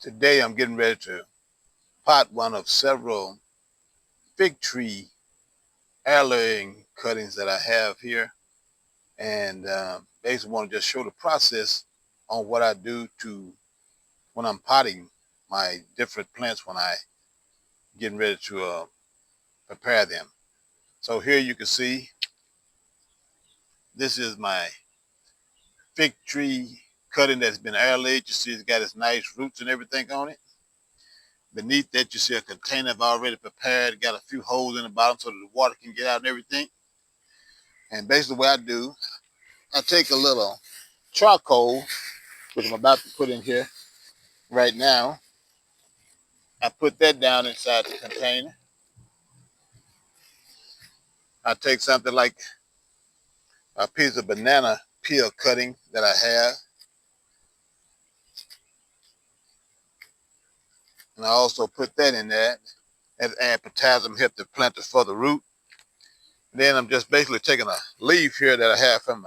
Today I'm getting ready to pot one of several fig tree heirloom cuttings that I have here, and basically want to just show the process on what I do to when I'm potting my different plants when I getting ready to prepare them. So here you can see this is my fig tree cutting that's been air-laid. You see it's got its nice roots and everything on it. Beneath that you see a container I've already prepared. It got a few holes in the bottom so that the water can get out and everything. And basically what I do, I take a little charcoal, which I'm about to put in here right now. I put that down inside the container. I take something like a piece of banana peel cutting that I have. And I also put that in there and add potassium, help the plant to further root. And then I'm just basically taking a leaf here that I have from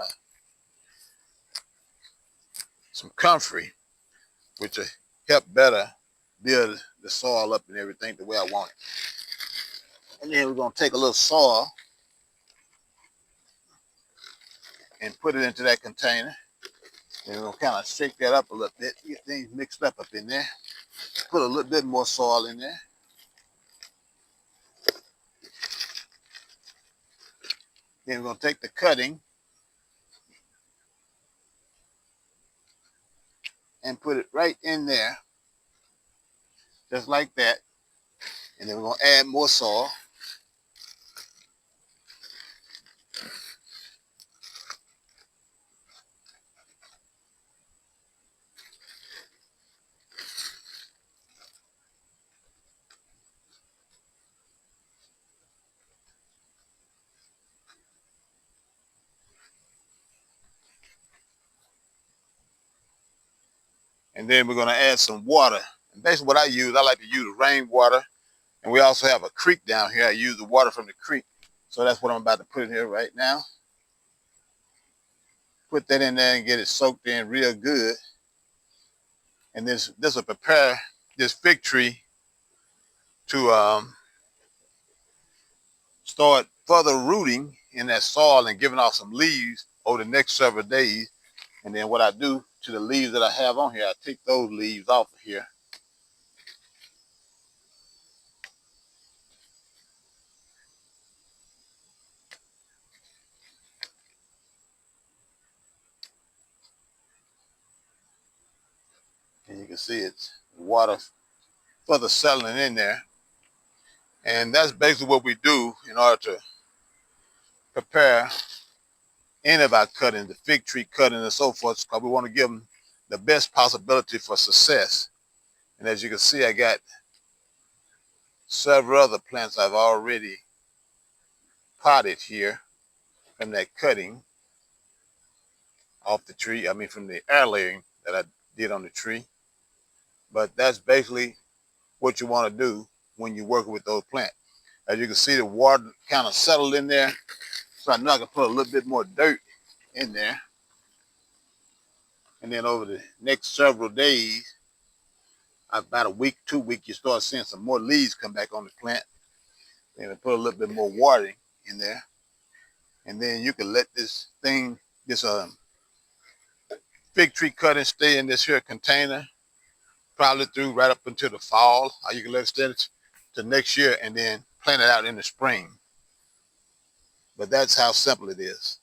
some comfrey, which will help better build the soil up and everything the way I want it. And then we're going to take a little soil and put it into that container. And we're going to kind of shake that up a little bit, get things mixed up in there. Put a little bit more soil in there. Then we're going to take the cutting and put it right in there, just like that. And then we're going to add more soil. And then we're going to add some water. And basically what I like to use rainwater. And we also have a creek down here. I use the water from the creek. So that's what I'm about to put in here right now. Put that in there and get it soaked in real good. And this will prepare this fig tree to start further rooting in that soil and giving off some leaves over the next several days. And then what I do to the leaves that I have on here, I take those leaves off of here. And you can see it's water further settling in there. And that's basically what we do in order to prepare any of our cuttings, the fig tree cutting and so forth, because we want to give them the best possibility for success. And as you can see, I got several other plants I've already potted here from that cutting off the tree. I mean, from the air layering that I did on the tree. But that's basically what you want to do when you're working with those plants. As you can see, the water kind of settled in there. So I know I can put a little bit more dirt in there. And then over the next several days, about a week, 2 weeks, you start seeing some more leaves come back on the plant. Then I put a little bit more watering in there. And then you can let this thing, this fig tree cutting stay in this here container, probably through right up until the fall. Or you can let it stay to next year and then plant it out in the spring. But that's how simple it is.